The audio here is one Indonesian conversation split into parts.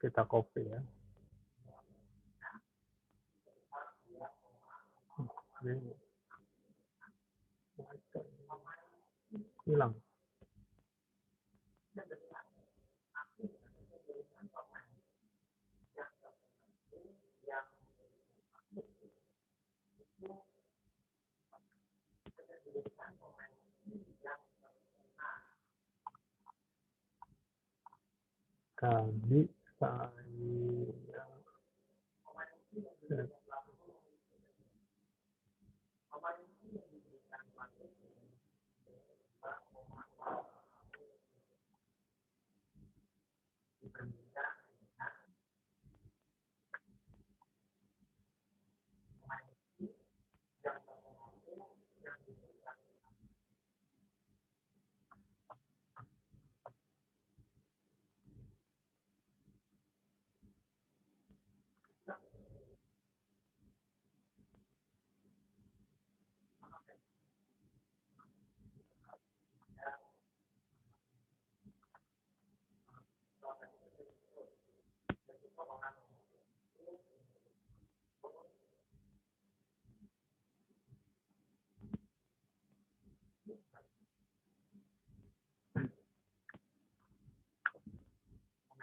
Kita copy ya. Hilang. Tadi saya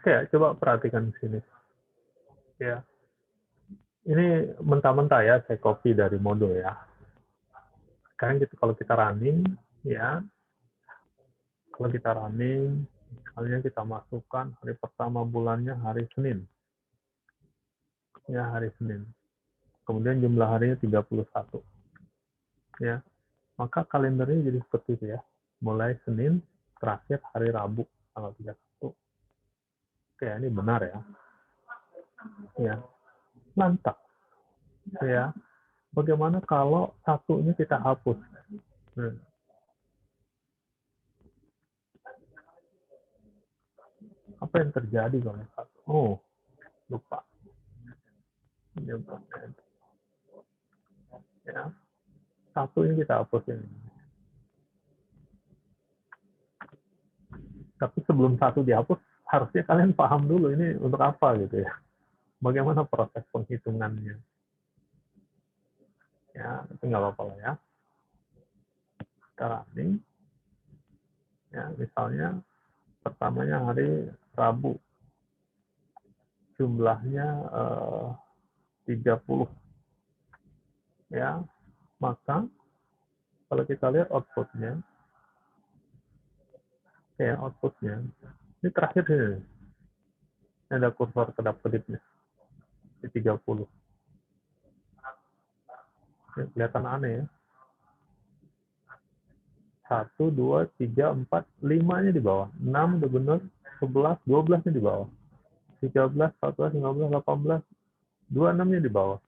Oke, coba perhatikan di sini. Ya. Ini mentah-mentah ya, saya copy dari modul ya. Sekarang kalau kita running, ya, kalau kita running, misalnya kita masukkan hari pertama bulannya hari Senin. Ya, hari Senin. Kemudian jumlah harinya 31. Ya. Maka kalendernya jadi seperti itu ya. Mulai Senin, terakhir hari Rabu, tanggal 31. Oke, ini benar ya. Ya, mantap. Ya, bagaimana kalau satunya kita hapus? Apa yang terjadi kalau satu? Oh, lupa. Ya, satu ini kita hapusin. Tapi sebelum satu dihapus, harusnya kalian paham dulu ini untuk apa gitu ya. Bagaimana proses penghitungannya. Ya, itu nggak apa-apa lah ya. Kita running. Ya, misalnya pertamanya hari Rabu. Jumlahnya 30. Ya, maka kalau kita lihat outputnya, ya outputnya, ini terakhir ini, ada kursor kedap-kedipnya di 30. Ya, kelihatan aneh ya. 1, 2, 3, 4, 5-nya di bawah. 6 udah benar, 11, 12-nya di bawah. 13, 14, 15, 18, 26-nya di bawah.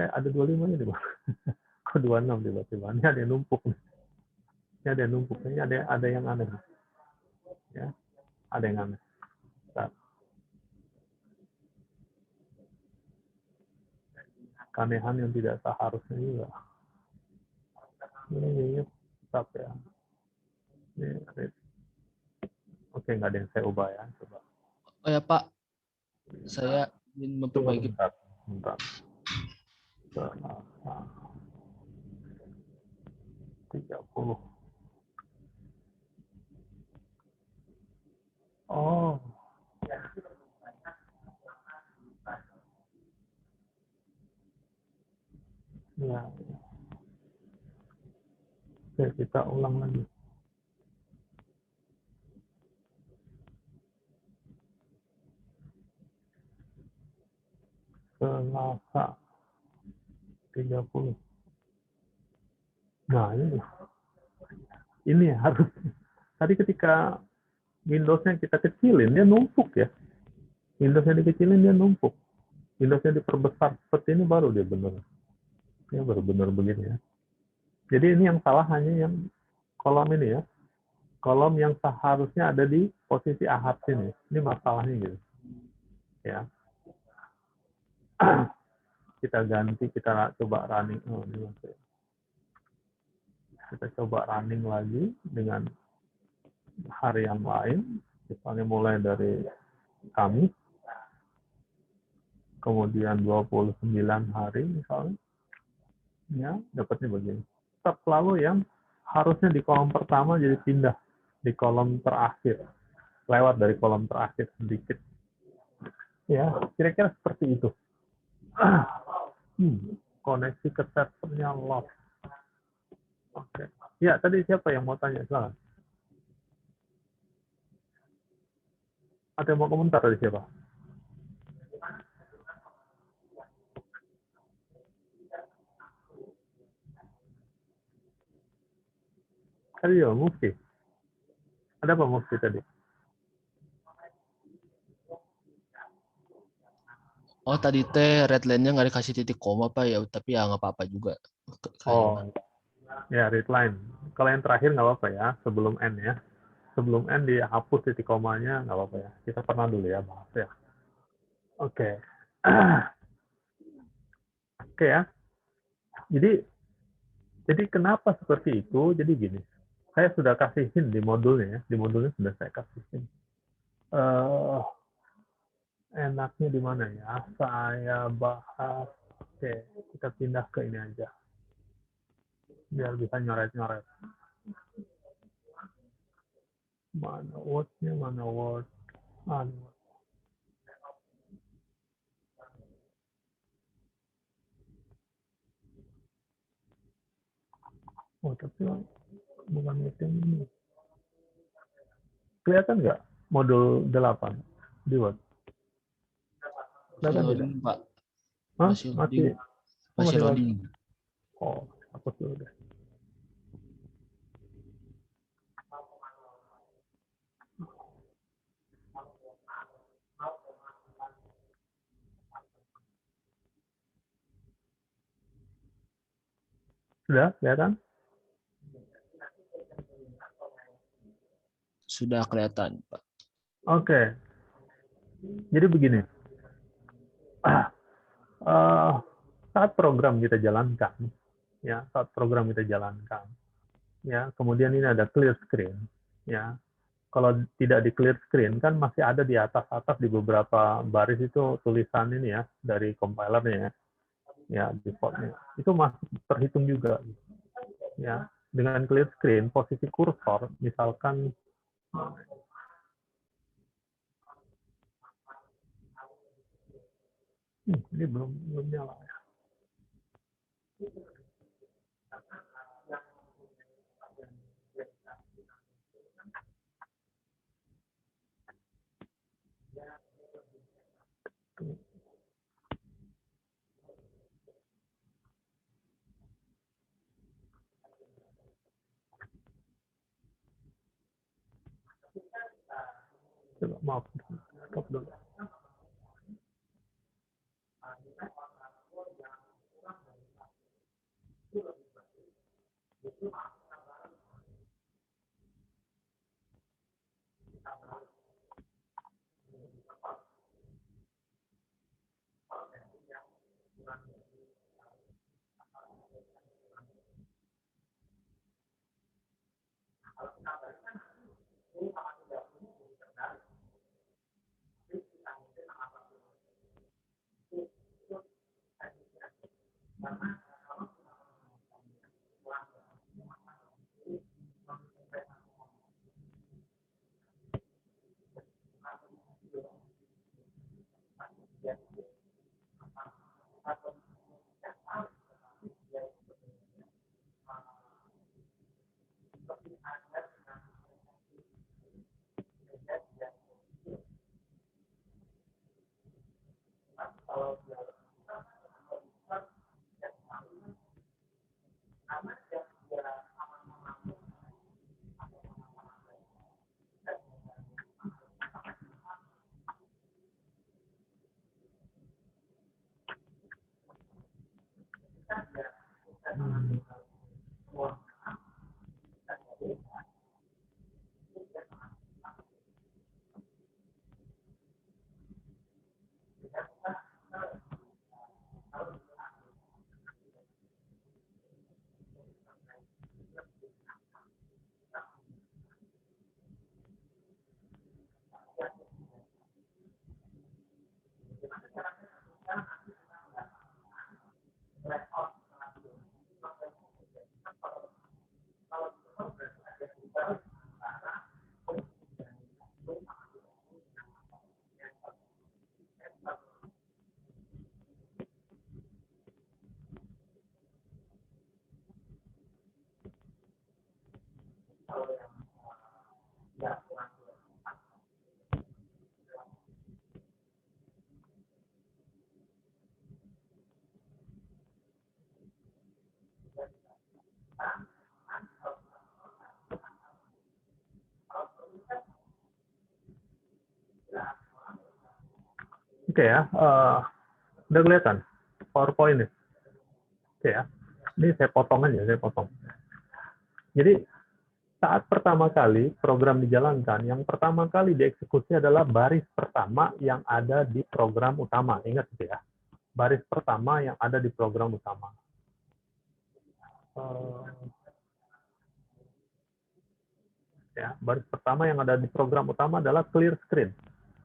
Ada 25-nya di bawah. Kok 26 tiba-tiba? Ini ada yang numpuk. Ini ada yang numpuk. Ini ada yang aneh. Ya, ada yang aneh. Nah, keanehan yang tidak seharusnya juga. Ini tetap ya. Oke, nggak ada yang saya ubah ya. Coba. Oh ya Pak, saya ingin memperbaiki. Bentar. 30. Oh. Ya. Oke, kita ulang lagi. Selasa 30. Nah, ini harus. Tadi ketika Windows-nya kita kecilin, dia numpuk ya. Windows-nya dikecilin, dia numpuk. Windows-nya diperbesar seperti ini baru dia benar. Dia baru benar begini ya. Jadi ini yang salah hanya yang kolom ini ya. Kolom yang seharusnya ada di posisi ahad sini. Ini masalahnya gitu. Ya. Kita ganti, kita coba running. Oh, ini masih. Kita coba running lagi dengan hari yang lain. Misalnya mulai dari Kamis, kemudian 29 hari misalnya, ya dapatnya begini. Tetap selalu yang harusnya di kolom pertama jadi pindah di kolom terakhir, lewat dari kolom terakhir sedikit. Ya, kira-kira seperti itu. Koneksi ke servernya lost. Oke. Ya, tadi siapa yang mau tanya? Silakan. Ada yang mau komentar dari siapa? Tadi ya, Mufti. Ada apa Mufti tadi? Oh tadi teh redline-nya nggak dikasih titik koma Pak ya, tapi ya nggak apa-apa juga. Kayaknya Oh, mah. ya, read line. Kalau yang terakhir nggak apa-apa ya, sebelum N ya. Sebelum N dihapus titik komanya, nggak apa-apa ya. Kita pernah dulu ya bahas ya. Oke. Oke ya. Jadi kenapa seperti itu? Jadi gini, saya sudah kasih hint di modulnya ya. Di modulnya sudah saya kasih hint. Enaknya di mana ya? Saya bahas. Oke, kita pindah ke ini aja. Biar bisa nyoret-nyoret. Mana word-nya, mana word. Oh, tapi bukan meeting ini. Kelihatan nggak modul 8 di Word? Masih Kelihatan tidak? loading Pak, Hah? masih loading, Masih, oh, masih masih lagi. loading. Oh, hapus dulu deh. Sudah, kelihatan? Sudah kelihatan Pak. Oke, jadi begini. Eh, saat program kita jalankan, ya, saat program kita jalankan, ya, kemudian ini ada clear screen, ya. Kalau tidak di clear screen kan masih ada di atas-atas di beberapa baris itu tulisan ini ya dari compilernya ya defaultnya. Itu masih terhitung juga, ya. Dengan clear screen posisi kursor misalkan ini belum nyala ya. Coba maaf, stop dulu. Oke ya, udah kelihatan PowerPoint nih. Oke ya, ini saya potong aja, saya potong. Jadi saat pertama kali program dijalankan, yang pertama kali dieksekusi adalah baris pertama yang ada di program utama. Ingat itu ya, baris pertama yang ada di program utama. Ya, baris pertama yang ada di program utama adalah clear screen.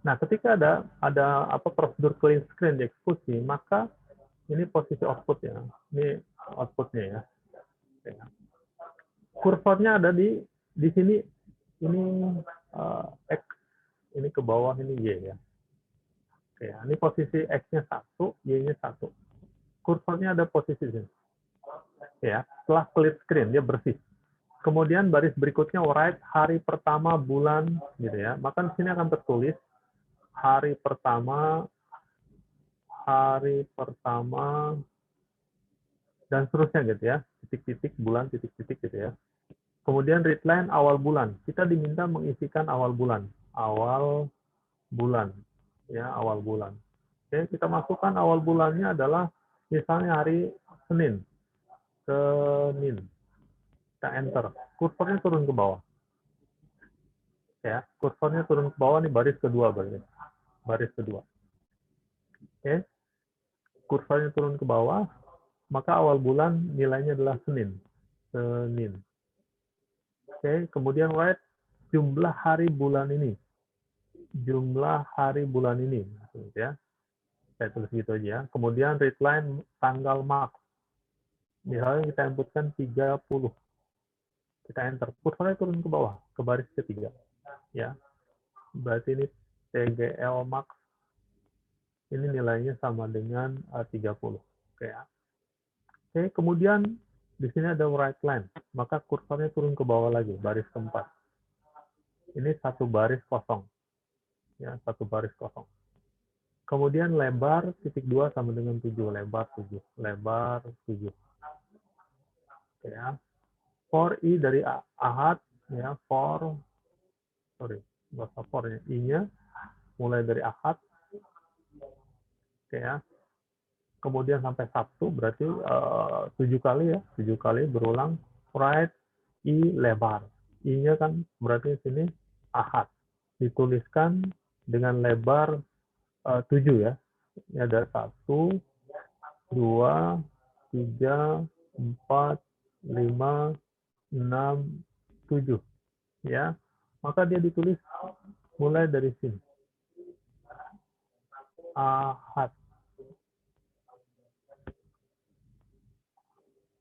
Nah, ketika ada prosedur clear screen dieksekusi, maka ini posisi output ya. Ini outputnya ya. Kursornya ada di sini. Ini X, ini ke bawah, ini Y ya. Oke, ini posisi X-nya 1, Y-nya 1. Kursornya ada posisi sini. Ya, setelah clear screen dia bersih. Kemudian baris berikutnya write hari pertama bulan gitu ya. Maka di sini akan tertulis hari pertama dan seterusnya gitu ya. Titik-titik bulan titik-titik gitu ya. Kemudian readline awal bulan. Kita diminta mengisikan awal bulan. Awal bulan. Ya, awal bulan. Oke, kita masukkan awal bulannya adalah misalnya hari Senin. Senin. Kita enter. Kursornya turun ke bawah. Ya, kursornya turun ke bawah nih baris kedua berarti. Baris kedua. Oke. Kursornya turun ke bawah, maka awal bulan nilainya adalah Senin. Senin. Oke, kemudian write jumlah hari bulan ini. Jumlah hari bulan ini. Ya. Saya tulis gitu aja. Kemudian readline tanggal Max. Misalnya kita inputkan 30. Kita enter. Kursornya turun ke bawah, ke baris ketiga. Ya. Berarti ini TGL Max. Ini nilainya sama dengan 30. Oke, ya. Oke, kemudian di sini ada write line. Maka kursornya turun ke bawah lagi, baris keempat. Ini satu baris kosong. Ya, satu baris kosong. Kemudian lebar titik 2 sama dengan 7, lebar 7, lebar 7. Oke, ya. For I dari Ahad, ya, nggak usah for ya, I-nya mulai dari Ahad. Oke, ya. Kemudian sampai Sabtu, berarti 7 kali ya, 7 kali berulang, write I lebar. I-nya kan berarti di sini Ahad. Dituliskan dengan lebar 7 ya. Ini ada 1, 2, 3, 4, 5, 6, 7. Ya. Maka dia ditulis mulai dari sini. Ahad.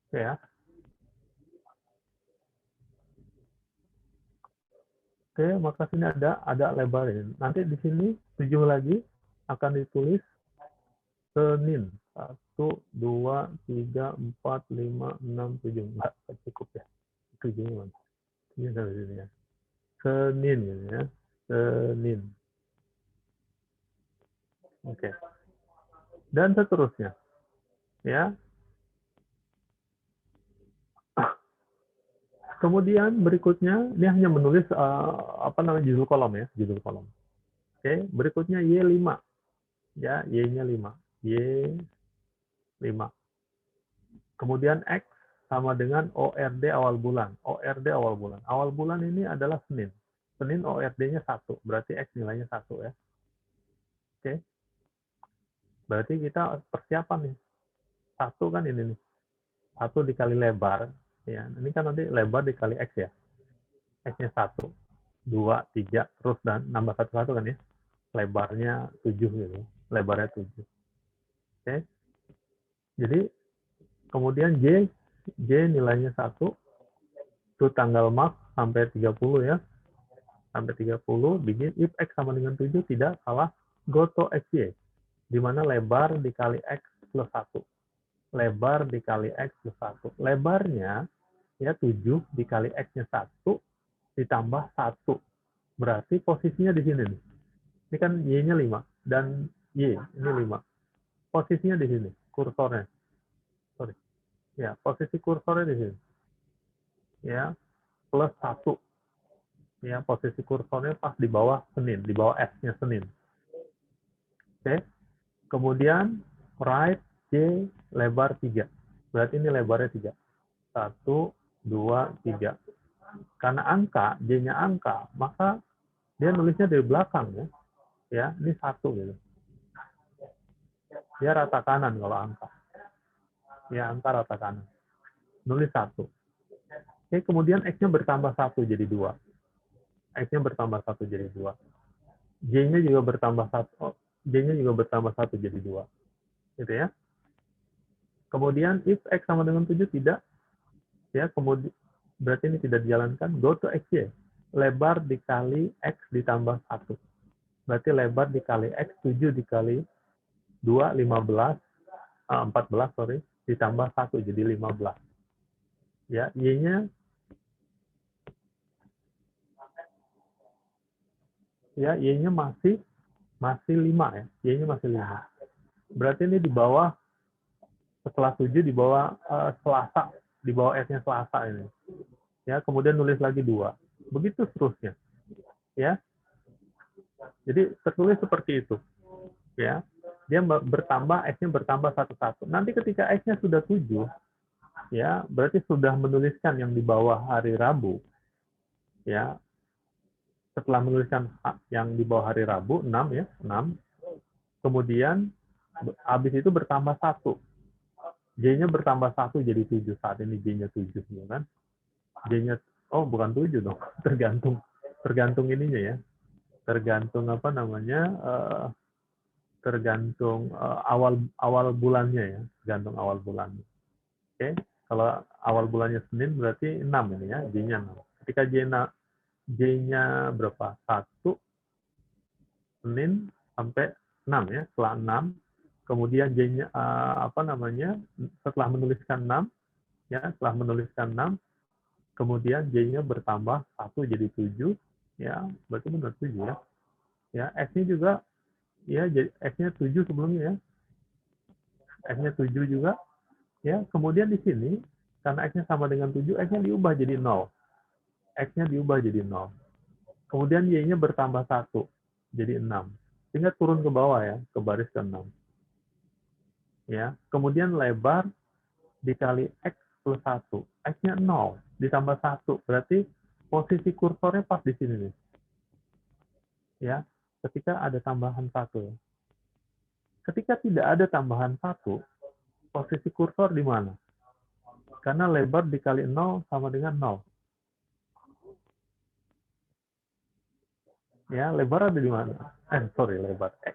Oke ya. Oke, maka sini ada lebar ini. Nanti di sini 7 lagi akan ditulis Senin. 1, 2, 3, 4, 5, 6, 7. Enggak cukup ya. 7 mana? Ini dari sini ya. Senin ya. Senin. Oke. Dan seterusnya. Ya. Kemudian berikutnya ini hanya menulis judul kolom ya, judul kolom. Oke, berikutnya Y5. Ya, Y-nya 5. Y5. Kemudian X sama dengan ORD awal bulan. ORD awal bulan. Awal bulan ini adalah Senin. Senin ORD-nya 1, berarti X nilainya 1 ya. Oke. Berarti kita persiapan nih. 1 kan ini nih. 1 dikali lebar. Ya, ini kan nanti lebar dikali X ya. X-nya 1, 2, 3, terus dan nambah 1 kan ya. Lebarnya 7 gitu. Lebarnya 7. Oke. Jadi kemudian J nilainya 1. Itu tanggal Max sampai 30 ya. Sampai 30, begin if X sama dengan 7 tidak salah, go to XY. Di mana lebar dikali X plus 1. Lebar dikali X plus 1. Lebarnya ya 7 dikali X-nya 1 ditambah 1. Berarti posisinya di sini nih. Ini kan Y-nya 5 dan Y ini 5. Posisinya di sini, kursornya. Sorry. Ya, posisi kursornya di sini. Ya, plus 1. Ya, posisi kursornya pas di bawah Senin, di bawah S-nya Senin. Oke. Kemudian right J lebar 3. Berarti ini lebarnya 3. 1, 2, 3. Karena angka, J-nya angka, maka dia nulisnya dari belakang ya. Ya, ini 1 gitu. Dia rata kanan kalau angka. Ya, angka rata kanan. Nulis 1. Oke, kemudian X-nya bertambah 1 jadi 2. X-nya bertambah 1 jadi 2. J-nya juga bertambah 1. J-nya juga bertambah 1 jadi 2. Gitu ya. Kemudian if X sama dengan 7 tidak, ya kemudian berarti ini tidak dijalankan, go to XY. Lebar dikali X ditambah 1. Berarti lebar dikali X 7 dikali 2, 15, 14, sorry, ditambah 1 jadi 15. Ya, Y-nya ya Y-nya masih 5 ya. Y-nya masih 5. Berarti ini di bawah setelah 7 di bawah Selasa, di bawah S-nya Selasa ini. Ya, kemudian nulis lagi 2. Begitu seterusnya. Ya. Jadi tertulis seperti itu. Ya. Dia bertambah, X-nya bertambah 1-1. Nanti ketika X-nya sudah 7, ya, berarti sudah menuliskan yang di bawah hari Rabu. Ya. Setelah menuliskan yang di bawah hari Rabu 6 ya, 6. Kemudian habis itu bertambah 1. J-nya bertambah 1 jadi 7. Saat ini J-nya 7 ya kan. J-nya bukan 7 dong. Tergantung ininya ya. Tergantung apa namanya? Tergantung awal bulannya ya. Tergantung awal bulannya. Oke. Kalau awal bulannya Senin berarti 6 ini ya, J-nya 6. Ketika J-nya berapa? 1 Senin sampai 6 ya. Setelah 6 kemudian J-nya setelah menuliskan 6 ya, setelah menuliskan 6 kemudian J-nya bertambah 1 jadi 7 ya, berarti benar 7 ya. Ya, X-nya juga ya, jadi X-nya 7 sebelumnya ya. X-nya 7 juga ya. Kemudian di sini karena X-nya sama dengan 7, X-nya diubah jadi 0. X-nya diubah jadi 0. Kemudian Y-nya bertambah 1 jadi 6. Sehingga turun ke bawah ya, ke baris ke-6. Ya, kemudian lebar dikali X plus 1. X-nya 0 ditambah 1. Berarti posisi kursornya pas di sini nih. Ya, ketika ada tambahan 1. Ketika tidak ada tambahan 1, posisi kursor di mana? Karena lebar dikali 0 sama dengan 0. Ya, lebar ada di mana? Lebar X.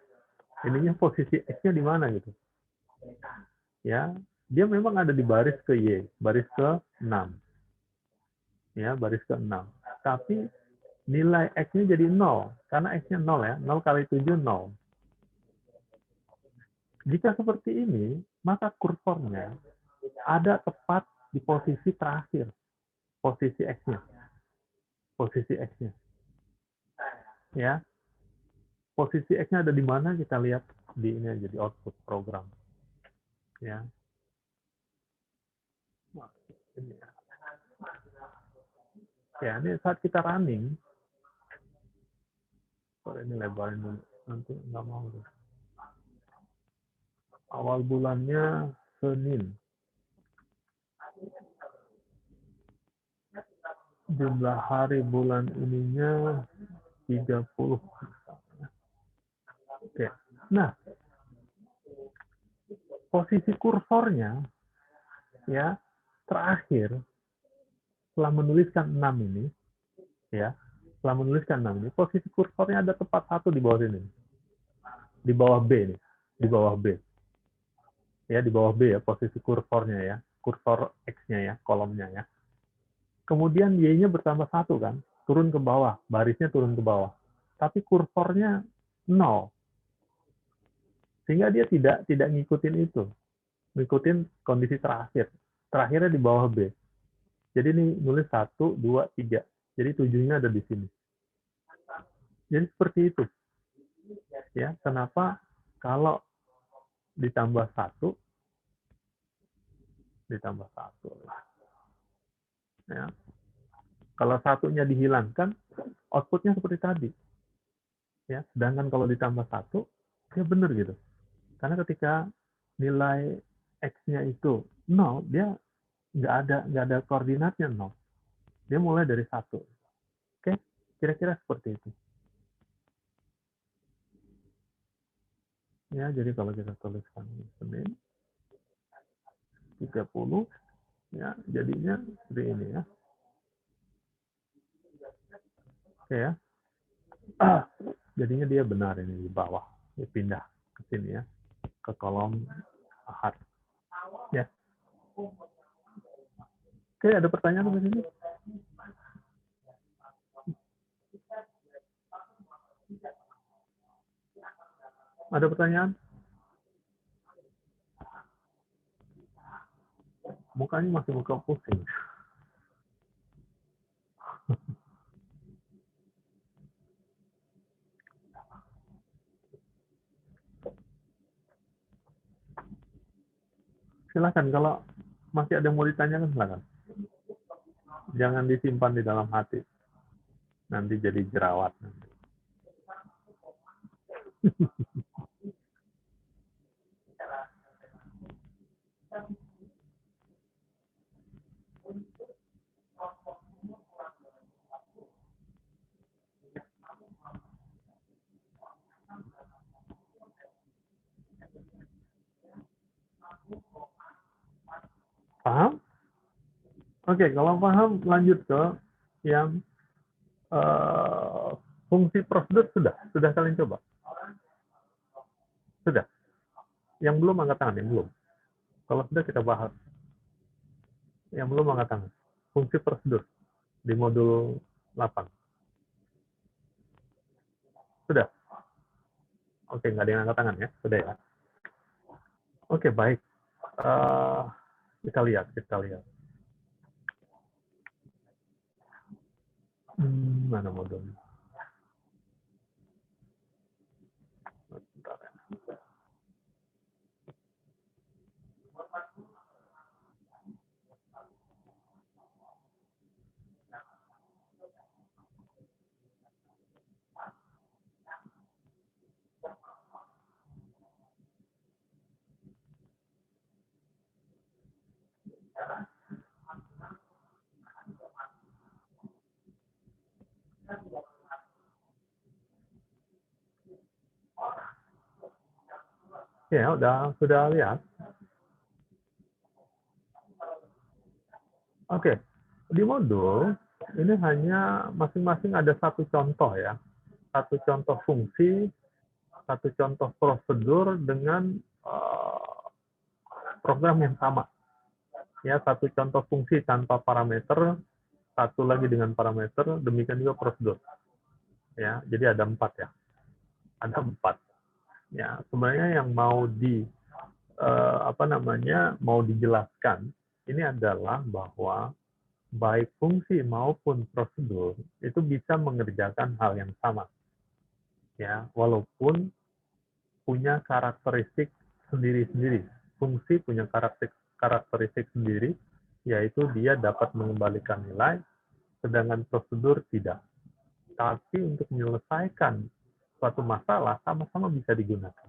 Ininya posisi X-nya di mana gitu. Ya, dia memang ada di baris ke Y, baris ke-6. Ya, baris ke-6. Tapi nilai X-nya jadi 0, karena X-nya 0 ya, 0 kali 7, 0. Jika seperti ini, maka kursornya ada tepat di posisi terakhir, posisi X-nya. Posisi X-nya. Ya, posisi X-nya ada di mana, kita lihat di ini aja, di output program. Ya. Ya, ini saat kita running, ini lebarin dulu, nanti nggak mau. Awal bulannya Senin. Jumlah hari bulan ininya 30. Oke. Nah, posisi kursornya ya terakhir setelah menuliskan 6 ini ya, setelah menuliskan 6 ini, posisi kursornya ada tepat 1 di bawah sini. Di bawah B nih, di bawah B. Ya, di bawah B ya posisi kursornya ya, kursor X-nya ya, kolomnya ya. Kemudian Y-nya bertambah 1 kan, turun ke bawah, barisnya turun ke bawah. Tapi kursornya 0. Sehingga dia tidak ngikutin itu. Ngikutin kondisi terakhir. Terakhirnya di bawah B. Jadi ini nulis 1, 2, 3. Jadi 7-nya ada di sini. Jadi seperti itu. Ya, kenapa kalau ditambah 1 ditambah 1. Ya. Kalau 1-nya dihilangkan, outputnya seperti tadi. Ya, sedangkan kalau ditambah 1, ya benar gitu. Karena ketika nilai X-nya itu 0, dia nggak ada koordinatnya 0. Dia mulai dari 1. Oke, kira-kira seperti itu. Ya, jadi kalau kita tuliskan Senin 30, ya jadinya seperti ini ya. Oke ya. Jadinya dia benar ini di bawah. Dia pindah ke sini ya, ke kolom Ahad. Ya. Oke, ada pertanyaan di sini? Ada pertanyaan? Mukanya masih muka pusing. Silakan, kalau masih ada yang mau ditanyakan, silakan. Jangan disimpan di dalam hati. Nanti jadi jerawat. Paham? Oke, kalau paham, lanjut ke yang fungsi prosedur sudah kalian coba? Sudah? Yang belum angkat tangan, yang belum. Kalau sudah kita bahas. Yang belum angkat tangan. Fungsi prosedur di modul 8. Sudah? Oke, nggak ada yang angkat tangan ya? Sudah ya? Oke, baik. Kita lihat. Mana modulnya? Bentar ya. Ya, sudah lihat. Oke, di modul ini hanya masing-masing ada satu contoh ya, satu contoh fungsi, satu contoh prosedur dengan program yang sama. Ya, satu contoh fungsi tanpa parameter, satu lagi dengan parameter, demikian juga prosedur. Ya, jadi ada 4 ya, ada 4. Ya, sebenarnya yang mau mau dijelaskan ini adalah bahwa baik fungsi maupun prosedur itu bisa mengerjakan hal yang sama, ya, walaupun punya karakteristik sendiri-sendiri. Fungsi punya karakteristik sendiri, yaitu dia dapat mengembalikan nilai, sedangkan prosedur tidak. Tapi untuk menyelesaikan suatu masalah sama-sama bisa digunakan.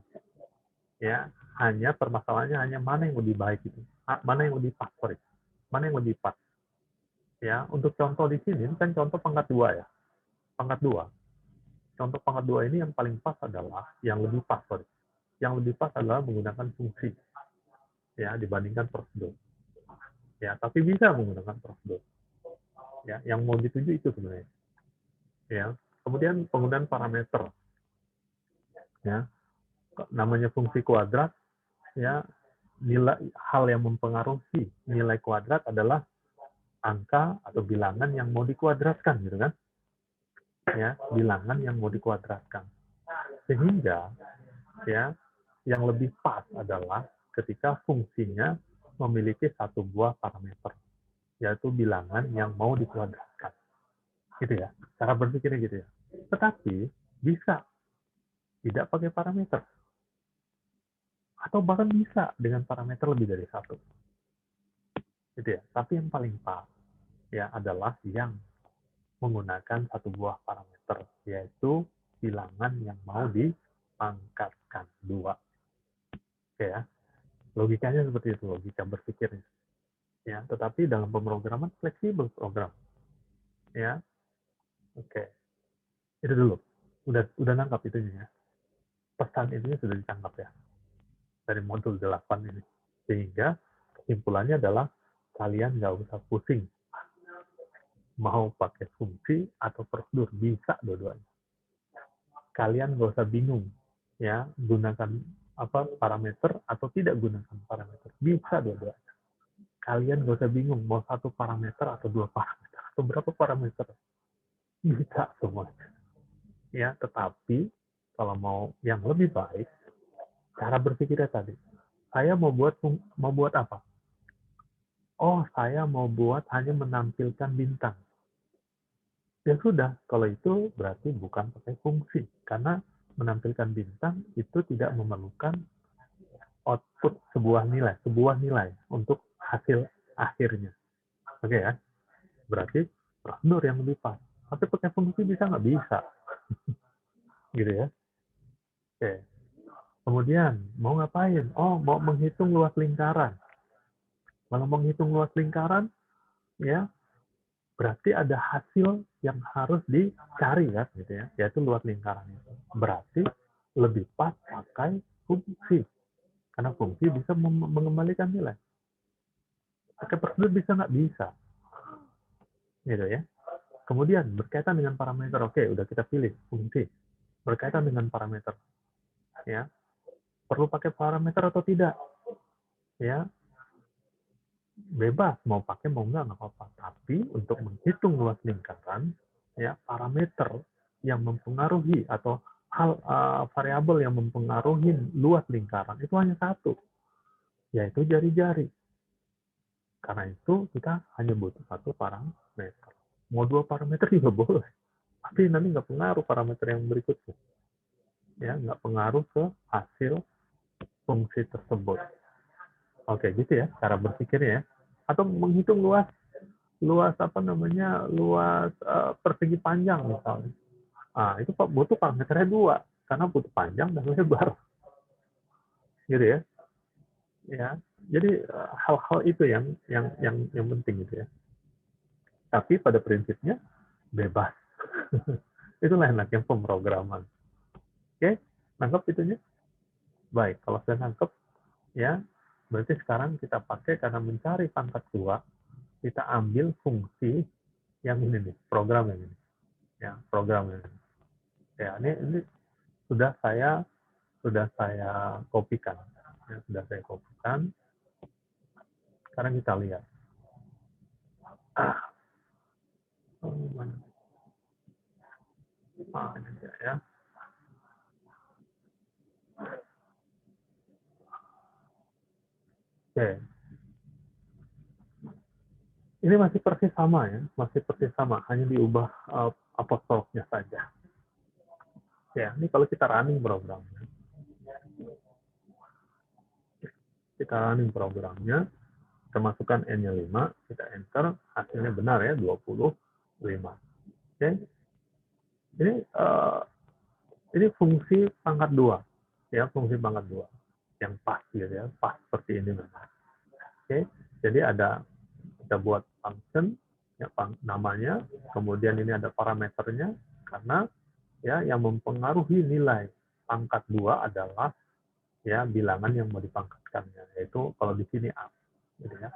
Ya, hanya permasalahannya hanya mana yang lebih baik itu, mana yang lebih pas, mana yang lebih pas. Ya, untuk contoh di sini kan contoh pangkat 2 ya, pangkat 2. Contoh pangkat 2 ini yang paling pas adalah yang lebih pas, yang lebih pas adalah menggunakan fungsi ya dibandingkan prosedur. Ya, tapi bisa menggunakan prosedur. Ya, yang mau dituju itu sebenarnya. Ya. Kemudian penggunaan parameter. Ya. Namanya fungsi kuadrat ya, nilai hal yang mempengaruhi nilai kuadrat adalah angka atau bilangan yang mau dikuadratkan gitu kan. Ya, bilangan yang mau dikuadratkan. Sehingga ya, yang lebih pas adalah ketika fungsinya memiliki satu buah parameter, yaitu bilangan yang mau dikuadratkan. Gitu ya, cara berpikirnya gitu ya. Tetapi bisa tidak pakai parameter, atau bahkan bisa dengan parameter lebih dari satu. Gitu ya. Tapi yang paling pas ya adalah yang menggunakan satu buah parameter, yaitu bilangan yang mau dipangkatkan 2. Logikanya seperti itu, logika berpikirnya. Ya, tetapi dalam pemrograman fleksibel program. Ya, oke. Itu dulu. Udah nangkap itunya ya. Pesan itunya sudah ditangkap ya dari modul 8 ini. Sehingga kesimpulannya adalah kalian nggak usah pusing mau pakai fungsi atau prosedur, bisa dua-duanya. Kalian nggak usah bingung ya gunakan apa parameter atau tidak gunakan parameter, bisa dua-duanya. Kalian nggak usah bingung mau satu parameter atau dua parameter atau berapa parameter, bisa semuanya ya. Tetapi kalau mau yang lebih baik, cara berpikirnya tadi, saya mau buat apa? Oh, saya mau buat hanya menampilkan bintang. Ya sudah, kalau itu berarti bukan pakai fungsi. Karena menampilkan bintang itu tidak memerlukan output sebuah nilai untuk hasil akhirnya. Oke ya, berarti prosedur yang lebih pas. Tapi pakai fungsi bisa nggak? Bisa. Gitu ya. Oke. Kemudian, mau ngapain? Oh, mau menghitung luas lingkaran. Kalau menghitung luas lingkaran, ya berarti ada hasil yang harus dicari ya, gitu ya, yaitu luas lingkaran itu. Berarti lebih pas pakai fungsi, karena fungsi bisa mengembalikan nilai. Pakai prosedur bisa nggak? Bisa, gitu ya. Kemudian berkaitan dengan parameter, oke, udah kita pilih fungsi. Berkaitan dengan parameter, ya, perlu pakai parameter atau tidak? Ya, bebas mau pakai mau nggak apa-apa. Tapi untuk menghitung luas lingkaran, ya parameter yang mempengaruhi atau variabel yang mempengaruhi luas lingkaran itu hanya satu, yaitu jari-jari. Karena itu kita hanya butuh satu parameter. Mau dua parameter juga boleh, tapi nanti nggak pengaruh parameter yang berikutnya. Ya, nggak pengaruh ke hasil fungsi tersebut. Oke, gitu ya cara berpikirnya ya. Atau menghitung luas persegi panjang misalnya. Itu butuh parameternya dua karena butuh panjang dan lebar, gitu ya. Ya, jadi hal-hal itu yang penting gitu ya. Tapi pada prinsipnya bebas. Itulah enaknya pemrograman. Oke, nangkep itunya? Baik, kalau sudah nangkep ya, berarti sekarang kita pakai karena mencari pangkat 2, kita ambil fungsi yang ini nih, program yang ini. Ya, program yang ini. Ya, ini sudah saya kopikan. Ya, sudah saya kopikan. Sekarang kita lihat. Ini dia ya. Oke. Ini masih persis sama ya, masih persis sama, hanya diubah apostrofnya saja. Ya, ini kalau kita running programnya. Kita running programnya, kita masukkan N-nya 5, kita enter, hasilnya benar ya, 25. Oke. Ini fungsi pangkat 2. Ya, fungsi pangkat 2. Yang pas gitu ya, pas seperti ini memang. Oke. Jadi kita buat function ya, namanya, kemudian ini ada parameternya karena ya yang mempengaruhi nilai pangkat 2 adalah ya bilangan yang mau dipangkatkannya, yaitu kalau di sini A gitu ya.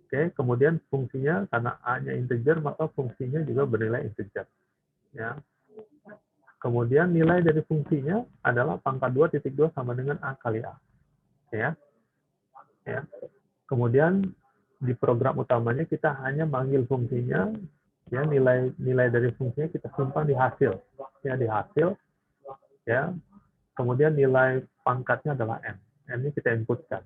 Oke, kemudian fungsinya karena A-nya integer maka fungsinya juga bernilai integer ya. Kemudian nilai dari fungsinya adalah pangkat 2.2 sama dengan A kali A ya. Ya. Kemudian di program utamanya kita hanya manggil fungsinya ya, nilai dari fungsinya kita simpan di hasil ya, di hasil ya. Kemudian nilai pangkatnya adalah n ini kita inputkan.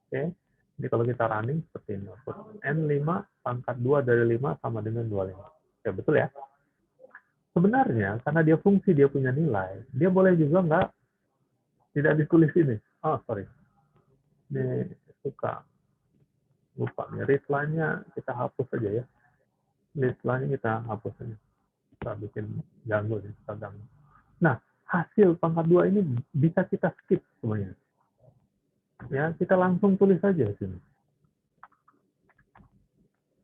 Oke, jadi kalau kita running seperti ini, n5 pangkat 2 dari 5 sama dengan 25. Ya betul ya. Sebenarnya karena dia fungsi, dia punya nilai, dia boleh juga tidak ditulis ini. Oh sorry, ini suka lupa nih, read line-nya kita hapus aja ya. Read line-nya kita hapus aja. Kita bikin ganggu nih, kita ganggu. Nah, hasil pangkat 2 ini bisa kita skip semuanya. Ya, kita langsung tulis saja di sini.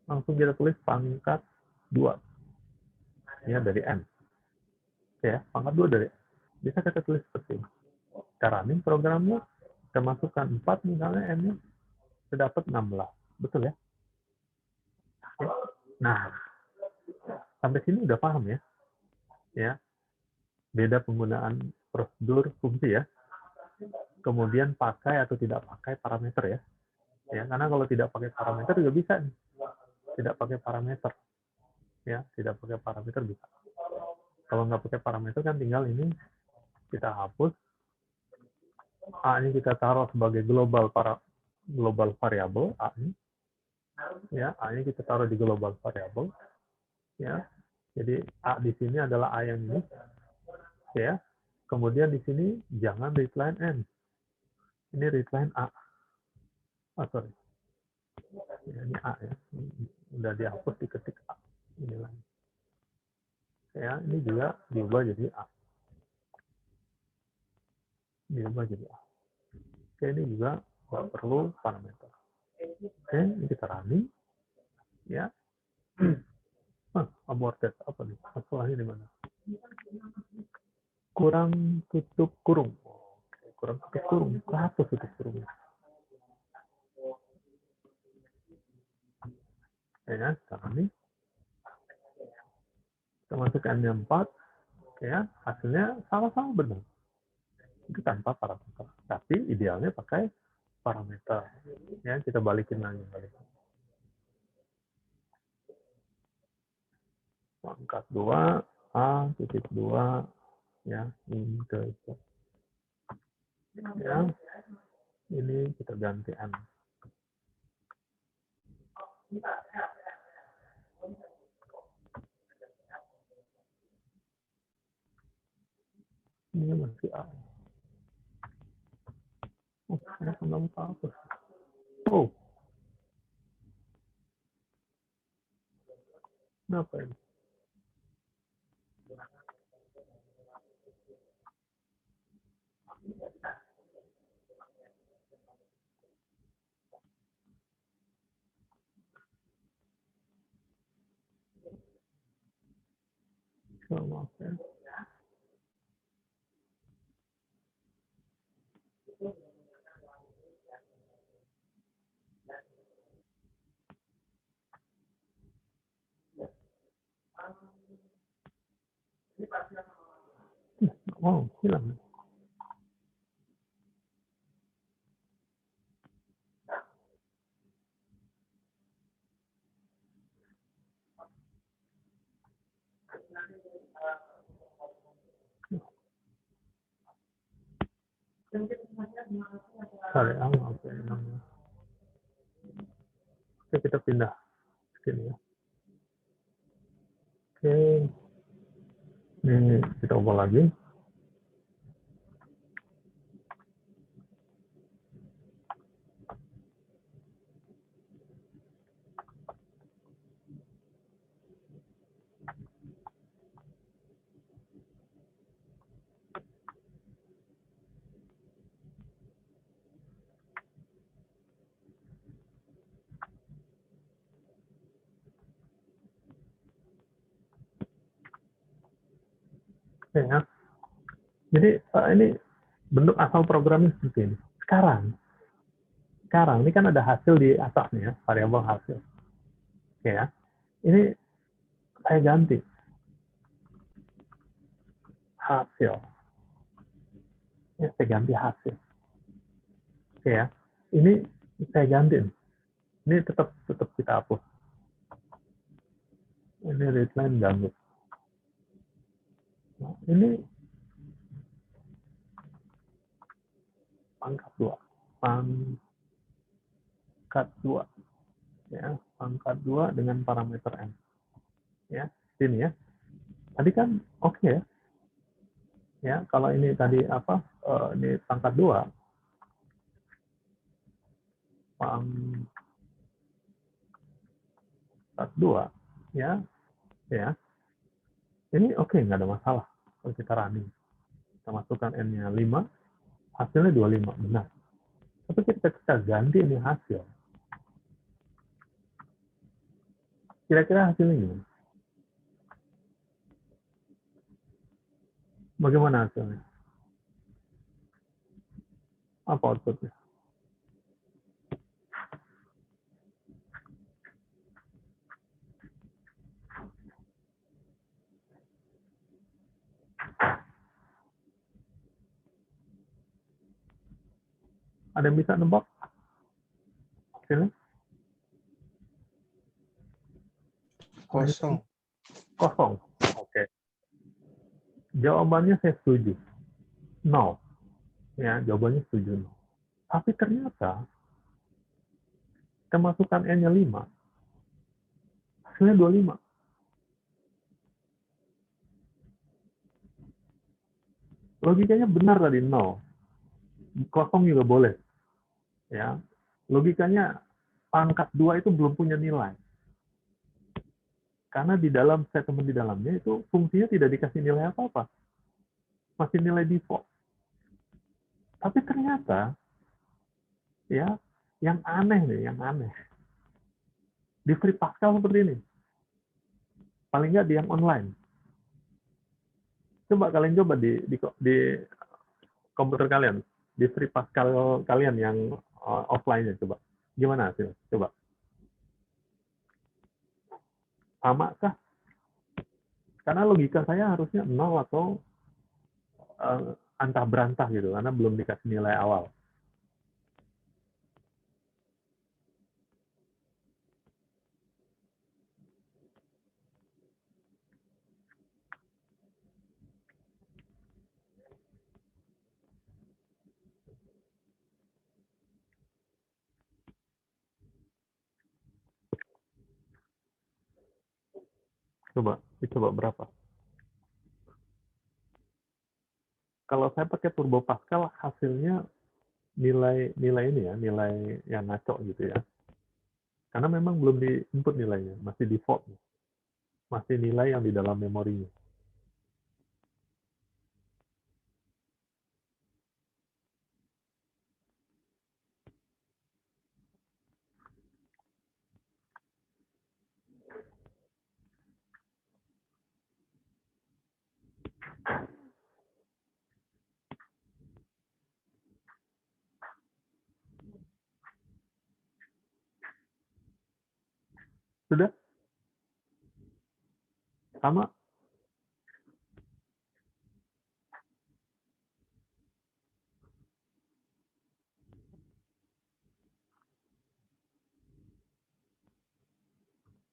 Langsung kita tulis pangkat 2 ya dari n. Ya, pangkat 2 dari n. Bisa kita tulis seperti ini. Kita running programnya, kita masukkan 4 misalnya n-nya, kita dapat 16. Betul ya? Oke. Nah, sampai sini udah paham ya? Ya, beda penggunaan prosedur fungsi ya. Kemudian pakai atau tidak pakai parameter ya. Ya, karena kalau tidak pakai parameter juga bisa nih. Tidak pakai parameter. Ya, tidak pakai parameter bisa. Kalau nggak pakai parameter kan tinggal ini kita hapus. A-nya kita taruh sebagai global variable A ini. Ya, A-nya kita taruh di global variable. Ya. Jadi A di sini adalah A yang ini. Ya. Kemudian di sini jangan readline N. Ini readline A. Sorry. Ya, ini A ya. Udah dihapus diketik A. Ini lagi. Ya, ini juga diubah jadi A. Diubah jadi A. Oke, ini juga nggak perlu parameter. Oke, ini kita running. Ya. Aborted. Apa nih? Masalahnya di mana? Kurang tutup kurung. Oke, kurang tutup kurung. Kehapus tutup kurungnya. Ya, sekarang ini kita masukkan N-nya 4. Ya, hasilnya sama-sama benar. Itu tanpa parameter. Tapi idealnya pakai parameter. Ya, kita balikin lagi. Pangkat 2, A, titik 2, ya, integer. Ya, ini kita ganti N. Ini masih A. Oh, saya belum tahu. Oh, kenapa ini? Maaf ya. Oh, hilang. Sorry, maaf ya. Oke, kita pindah sini ya. Oke, ini kita ubah lagi. Oke ya. Jadi ini bentuk asal programnya seperti ini. Sekarang ini kan ada hasil di atasnya, variabel hasil. Oke ya. Ini saya ganti hasil. Ya, saya ganti hasil. Oke ya. Ini saya ganti. Ini tetap kita hapus. Ini readline ganggu. Nah, ini pangkat 2. Pangkat 2. Ya, pangkat 2 dengan parameter N. Ya, sini ya. Tadi kan oke ya. Ya, kalau ini tadi apa? Ini pangkat 2. Pangkat 2 ya. Ya. Ini oke, nggak ada masalah kalau kita running. Kita masukkan N-nya 5, hasilnya 25, benar. Tapi kita ganti ini hasil. Kira-kira hasilnya gimana? Bagaimana hasilnya? Apa outputnya? Ada yang bisa nebak hasilnya? Kosong. Kosong. Oke. Jawabannya saya setuju. Nol. Ya, jawabannya setuju. Nol. Tapi ternyata kita masukkan N-nya 5, hasilnya 25. Logikanya benar tadi, nol. Kosong juga boleh. Ya. Logikanya pangkat 2 itu belum punya nilai. Karena di dalam statement di dalamnya itu fungsinya tidak dikasih nilai apa-apa. Masih nilai default. Tapi ternyata ya yang aneh nih, yang aneh. Di Free Pascal seperti ini. Paling nggak di yang online. Coba kalian coba di komputer kalian, di Free Pascal kalian yang offline-nya coba. Gimana hasilnya? Coba. Sama kah? Karena logika saya harusnya 0 atau antah berantah gitu, karena belum dikasih nilai awal. Coba, dicoba berapa? Kalau saya pakai Turbo Pascal, hasilnya nilai ini ya, nilai yang ngaco gitu ya. Karena memang belum di-input nilainya, masih default. Masih nilai yang di dalam memorinya. Sudah? Sama?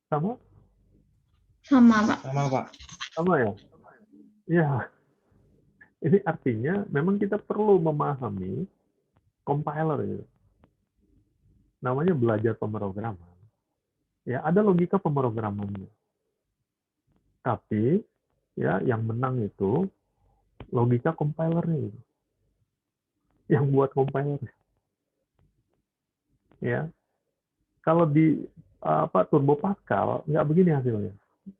Sama? Sama, Pak. Sama, Pak. Sama ya? Ya, ini artinya memang kita perlu memahami compiler gitu. Namanya belajar pemrograman. Ya, ada logika pemrogramannya. Tapi ya yang menang itu logika compilernya gitu. Yang buat compiler. Ya. Kalau di Turbo Pascal nggak begini hasilnya.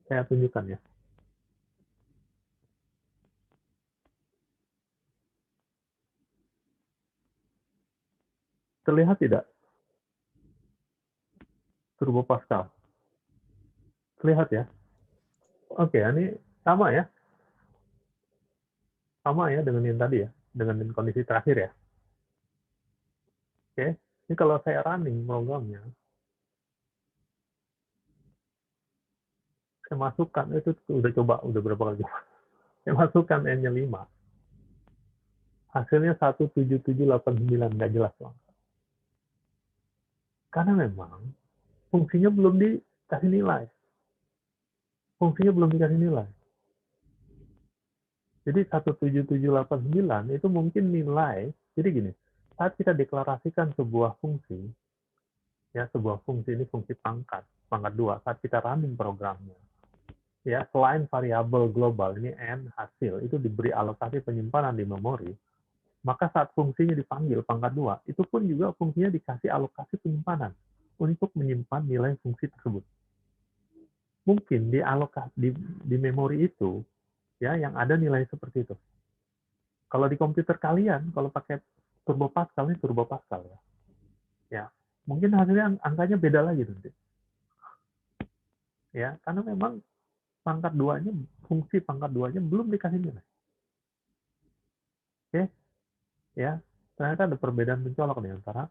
Saya tunjukkan ya. Terlihat tidak? Turbo Pascal. Terlihat ya? Oke, ini sama ya. Sama ya dengan yang tadi ya. Dengan kondisi terakhir ya. Oke. Ini kalau saya running programnya, saya masukkan, itu udah coba, udah berapa kali coba. Saya masukkan N-nya 5. Hasilnya 17789, nggak jelas Bang. Karena memang fungsinya belum dikasih nilai. Fungsinya belum dikasih nilai. Jadi 17789 itu mungkin nilai, jadi gini, saat kita deklarasikan sebuah fungsi, ya sebuah fungsi ini fungsi pangkat 2, saat kita running programnya, ya selain variabel global ini n hasil itu diberi alokasi penyimpanan di memori, maka saat fungsinya dipanggil pangkat 2, itu pun juga fungsinya dikasih alokasi penyimpanan untuk menyimpan nilai fungsi tersebut. Mungkin di alokasi di memori itu ya yang ada nilai seperti itu. Kalau di komputer kalian, kalau pakai Turbo Pascal, ini Turbo Pascal ya. Ya, mungkin hasilnya angkanya beda lagi nanti. Ya, karena memang pangkat 2-nya, fungsi pangkat 2-nya belum dikasih nilai. Oke, ya. Ternyata ada perbedaan mencolok nih antara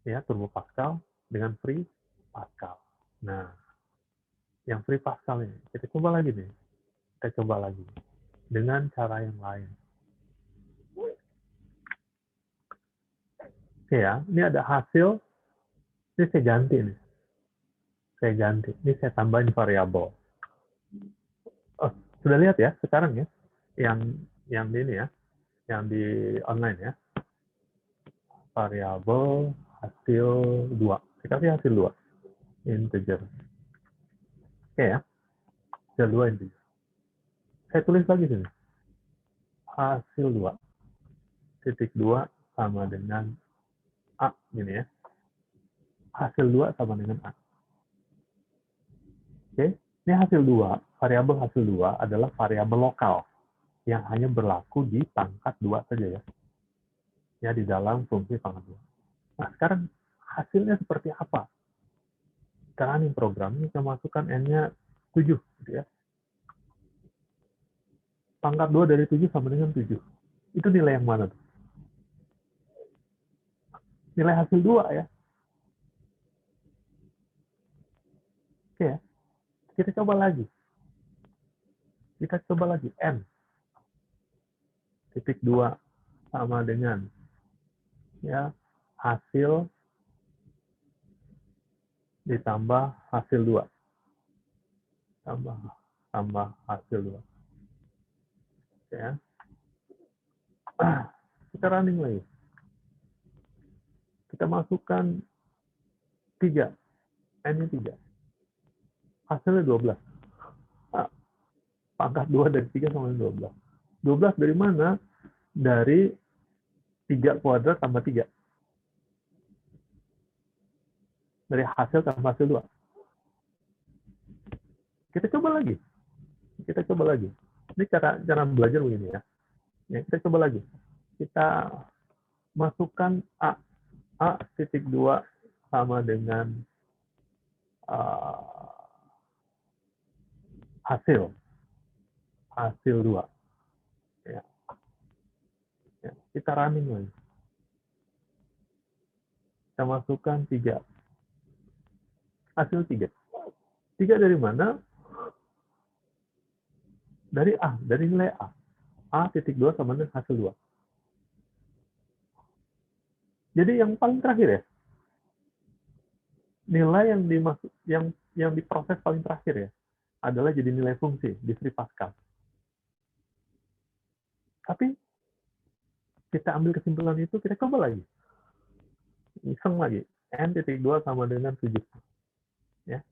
ya Turbo Pascal dengan Free Pascal. Nah, yang Free Pascal ini kita coba lagi nih. Kita coba lagi dengan cara yang lain. Oke ya, ini ada hasil. Ini saya ganti nih. Saya ganti. Ini saya tambahin variabel. Oh, sudah lihat ya sekarang ya, yang di ini ya, yang di online ya, variabel hasil 2. Kita kasih hasil 2 integer. Oke ya, hasil 2 integer. Saya tulis lagi sini. Hasil 2 titik 2 sama dengan A gini ya. Hasil 2 sama dengan A. Oke, ini hasil 2, variabel hasil 2 adalah variabel lokal yang hanya berlaku di pangkat 2 saja ya. Ya, di dalam fungsi pangkat 2. Nah, sekarang hasilnya seperti apa? Kita running program, ini kita masukkan N-nya 7. Gitu ya. Pangkat 2 dari 7 sama dengan 7. Itu nilai yang mana tuh? Nilai hasil 2 ya. Oke ya. Kita coba lagi. Kita coba lagi. N titik 2 sama dengan ya hasil ditambah hasil 2. Tambah hasil 2. Ya. Kita running lagi. Kita masukkan 3. N-nya 3. Hasilnya 12. Nah, pangkat 2 dari 3 sama dengan 12. 12 dari mana? Dari 3 kuadrat tambah 3. Dari hasil tambah hasil 2. Kita coba lagi. Kita coba lagi. Ini cara belajar begini ya. Ya, kita coba lagi. Kita masukkan A. A titik 2 sama dengan hasil 2. Ya. Ya. Kita running lagi. Kita masukkan 3. Hasil 3. 3 dari mana? Dari A, dari nilai A. A titik 2 sama dengan hasil 2. Jadi yang paling terakhir ya, nilai yang dimaksud yang diproses paling terakhir ya adalah jadi nilai fungsi di Free Pascal. Tapi kita ambil kesimpulan itu, kita coba lagi. Iseng lagi. N titik 2 sama dengan 7. Ya.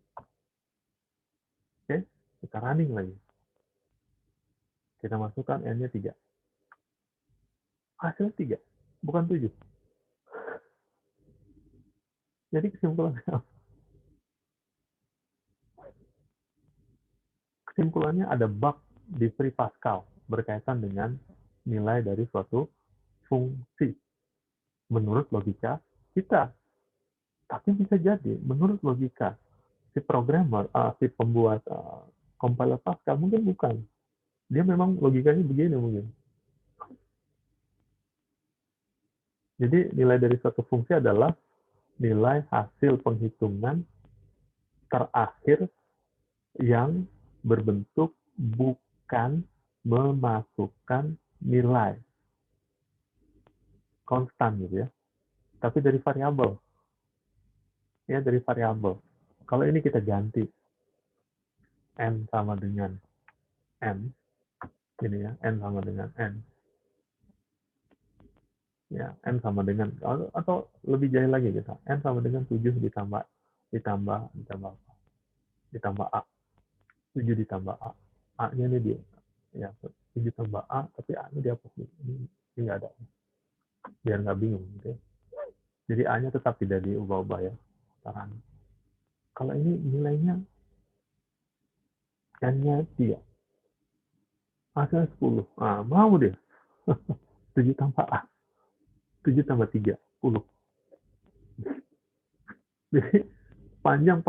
Oke, kita running lagi. Kita masukkan N-nya 3. Hasilnya 3, bukan 7. Jadi kesimpulannya ada bug di Free Pascal berkaitan dengan nilai dari suatu fungsi menurut logika kita. Tapi bisa jadi menurut logika si programmer, si pembuat compiler Pascal mungkin bukan. Dia memang logikanya begini mungkin. Jadi nilai dari suatu fungsi adalah nilai hasil penghitungan terakhir yang berbentuk bukan memasukkan nilai konstan gitu ya, tapi dari variabel. Ya, dari variabel. Kalau ini kita ganti n sama dengan n, ini ya, n sama dengan n. Ya, n sama dengan, atau lebih jahil lagi kita, n sama dengan 7 ditambah a. 7 ditambah a. A-nya ini dia. Ya, 7 tambah a, tapi a-nya dihapus. Ini nggak ada. Biar nggak bingung. Gitu ya. Jadi a-nya tetap tidak diubah-ubah ya. Sekarang. Kalau ini nilainya n-nya 3. Hasilnya 10. Ah, mau deh. 7 tambah a. 7 tambah 3, 10. Jadi panjang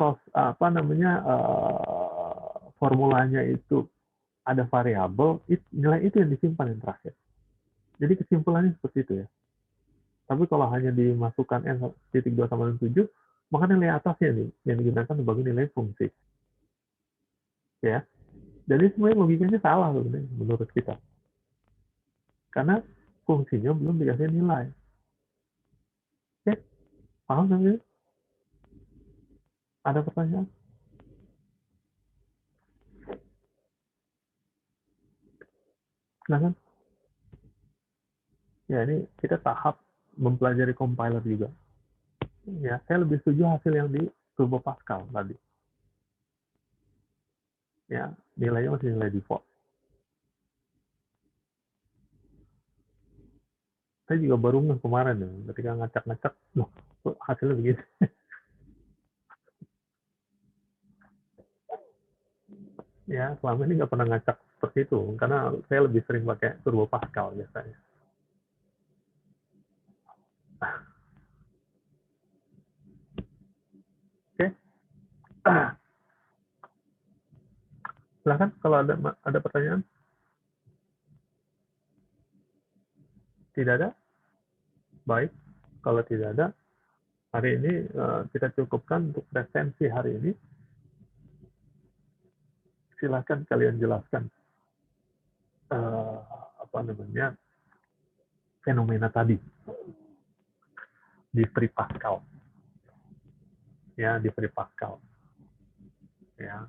formulanya itu ada variabel, nilai itu yang disimpan yang terakhir. Jadi kesimpulannya seperti itu ya. Tapi kalau hanya dimasukkan n.2 sama dengan 7, maka nilai atasnya nih yang digunakan sebagai nilai fungsi. Ya. Jadi sebenarnya logikanya salah sebenarnya menurut kita. Karena fungsinya belum dikasih nilai. Oke, paham sampai? Ada pertanyaan? Silakan. Ya, ini kita tahap mempelajari compiler juga. Ya, saya lebih setuju hasil yang di Turbo Pascal tadi. Ya, nilainya masih nilai default. Saya juga baru kemarin ya, ketika ngacak-ngacak, loh, hasilnya begitu. Ya, selama ini nggak pernah ngacak seperti itu, karena saya lebih sering pakai Turbo Pascal biasanya. Oke. Silahkan kalau ada pertanyaan. Tidak ada? Baik. Kalau tidak ada, hari ini kita cukupkan untuk presensi hari ini. Silahkan kalian jelaskan fenomena tadi di Free Pascal. Ya, di Free Pascal. Ya,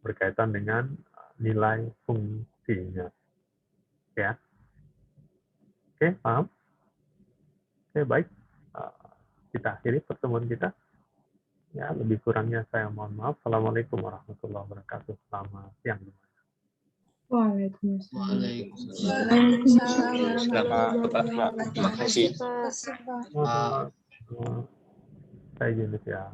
berkaitan dengan nilai fungsinya. Ya. Oke, paham? Oke, baik. Kita akhiri pertemuan kita. Ya, lebih kurangnya saya mohon maaf. Assalamualaikum warahmatullahi wabarakatuh. Selamat siang. Waalaikumsalam. Terima kasih. Saya Jenis ya.